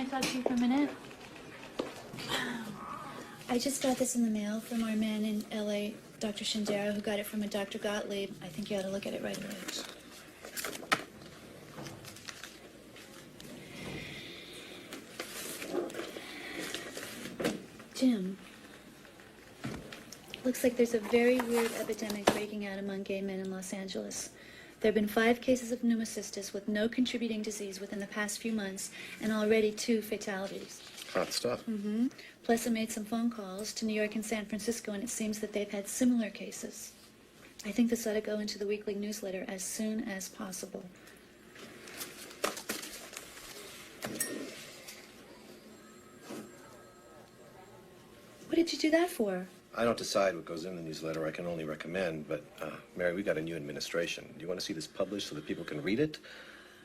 talk to you for a minute? I just got this in the mail from our man in L.A., Dr. Shindero, who got it from a Dr. Gottlieb. I think you ought to look at it right away. Jim, looks like there's a very weird epidemic breaking out among gay men in Los Angeles. There have been 5 cases of pneumocystis with no contributing disease within the past few months, and already 2 fatalities. Hot stuff. Mm-hmm. Plus, I made some phone calls to New York and San Francisco, and it seems that they've had similar cases. I think this ought to go into the weekly newsletter as soon as possible. What did you do that for? I don't decide what goes in the newsletter. I can only recommend. But, Mary, we got a new administration. Do you want to see this published so that people can read it?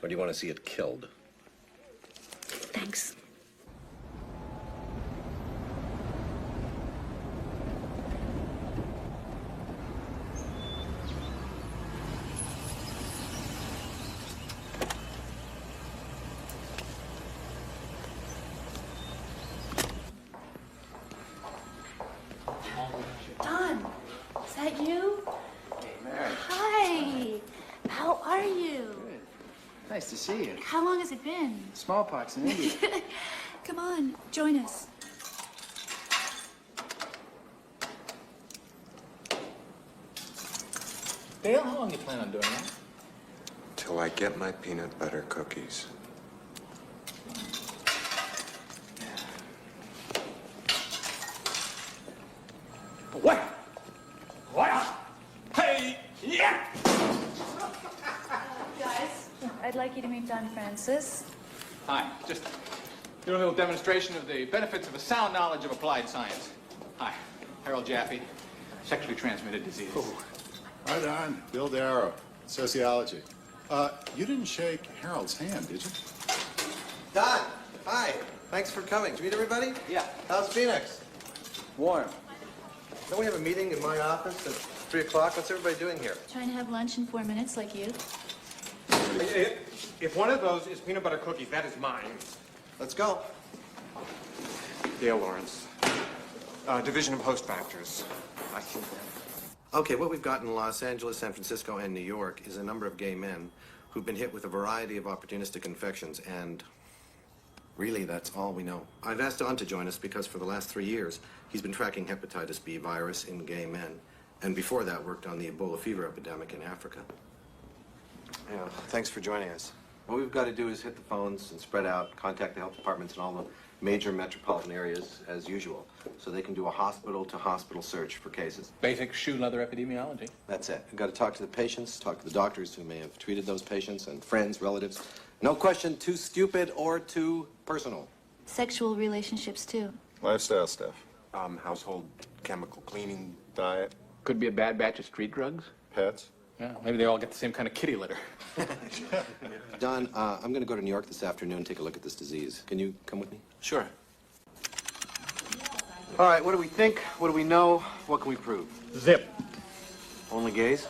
Or do you want to see it killed? Thanks. Don, is that you? Hey, Mary. Hi. How are you? Good. Nice to see you. How long has it been? Smallpox in India. Come on, join us. Dale, how long you plan on doing that? Till I get my peanut butter cookies. What? What? Hey! Yeah! Guys, I'd like you to meet Don Francis. Hi, just doing a little demonstration of the benefits of a sound knowledge of applied science. Hi, Harold Jaffe, sexually transmitted diseases. Hi, Don. Bill Darrow, sociology. You didn't shake Harold's hand, did you? Don, hi. Thanks for coming. Did you meet everybody? Yeah. How's Phoenix? Warm. Don't we have a meeting in my office at 3 o'clock? What's everybody doing here? Trying to have lunch in 4 minutes, like you. If one of those is peanut butter cookies, that is mine. Let's go. Dale Lawrence. Division of Host Factors. I think that. Okay, what we've got in Los Angeles, San Francisco, and New York is a number of gay men who've been hit with a variety of opportunistic infections, and really, that's all we know. I've asked Don to join us because for the last 3 years, he's been tracking hepatitis B virus in gay men, and before that worked on the Ebola fever epidemic in Africa. Yeah, thanks for joining us. What we've got to do is hit the phones and spread out, contact the health departments in all the major metropolitan areas as usual, so they can do a hospital-to-hospital search for cases. Basic shoe leather epidemiology. That's it. We've got to talk to the patients, talk to the doctors who may have treated those patients, and friends, relatives. No question too stupid or too personal. Sexual relationships, too. Lifestyle stuff. Household chemical cleaning. Diet. Could be a bad batch of street drugs. Pets. Yeah, maybe they all get the same kind of kitty litter. Don, I'm going to go to New York this afternoon and take a look at this disease. Can you come with me? Sure. All right, what do we think? What do we know? What can we prove? Zip. Only gays?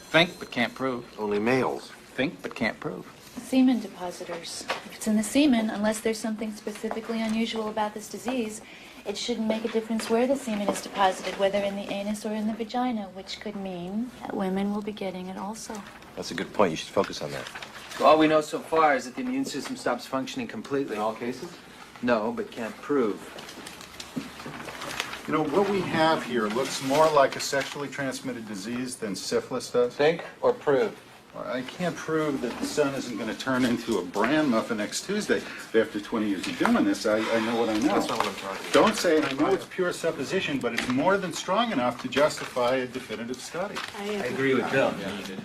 Think, but can't prove. Only males? Think, but can't prove. Semen depositors. If it's in the semen, unless there's something specifically unusual about this disease, it shouldn't make a difference where the semen is deposited, whether in the anus or in the vagina, which could mean that women will be getting it also. That's a good point. You should focus on that. Well, all we know so far is that the immune system stops functioning completely. In all cases? No, but can't prove. You know, what we have here looks more like a sexually transmitted disease than syphilis does. Think or prove? Well, I can't prove that the sun isn't going to turn into a bran muffin next Tuesday. After 20 years of doing this, I know what I know. That's not what I'm talking about. Don't say it. I know it's pure supposition, but it's more than strong enough to justify a definitive study. I agree with Bill.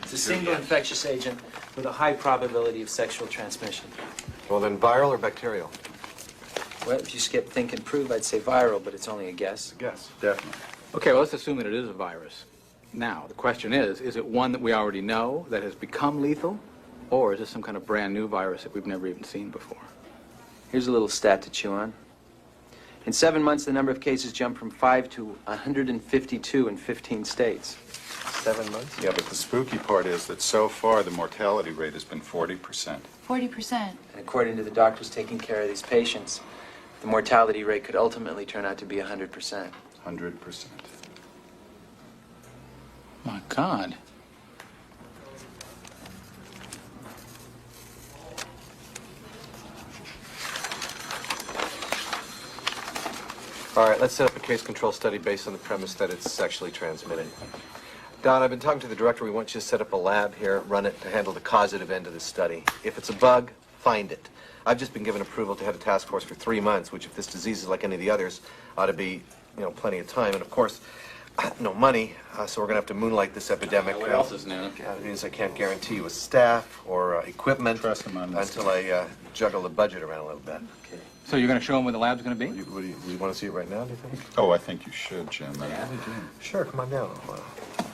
It's a single infectious agent with a high probability of sexual transmission. Well, then viral or bacterial? Well, if you skip think and prove, I'd say viral, but it's only a guess. Yes, definitely. Okay, well, let's assume that it is a virus. Now, the question is it one that we already know that has become lethal, or is this some kind of brand new virus that we've never even seen before? Here's a little stat to chew on. In 7 months, the number of cases jumped from 5 to 152 in 15 states. 7 months? Yeah, but the spooky part is that so far the mortality rate has been 40%. 40%. And according to the doctors taking care of these patients, the mortality rate could ultimately turn out to be 100%. 100%. My God. All right, let's set up a case control study based on the premise that it's sexually transmitted. Don, I've been talking to the director. We want you to set up a lab here, run it to handle the causative end of the study. If it's a bug, find it. I've just been given approval to head a task force for 3 months, which if this disease is like any of the others, ought to be, plenty of time. And of course, no money, so we're gonna have to moonlight this epidemic. What else is new? That means I can't guarantee you a staff or equipment Trust him on this. until I juggle the budget around a little bit. Okay. So you're going to show them where the lab's going to be? You want to see it right now, do you think? Oh, I think you should, Jim. I really do. Sure, come on down.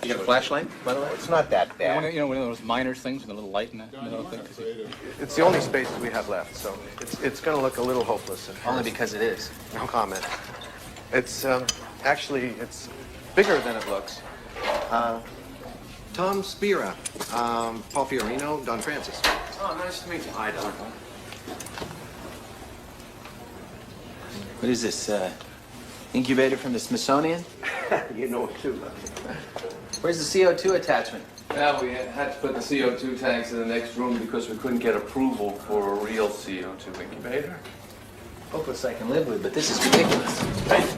You got a flashlight, by the way? It's not that bad. One of those miners things with a little light in the middle of it? It's the only spaces we have left, so it's going to look a little hopeless. at Only first. because it is. No comment. It's actually it's bigger than it looks. Tom Spira, Paul Fiorino, Don Francis. Oh, nice to meet you. Hi, Don. What is this, incubator from the Smithsonian? You know it too. Where's the CO2 attachment? Well, we had to put the CO2 tanks in the next room because we couldn't get approval for a real CO2 incubator. Hopeless I can live with, but this is ridiculous.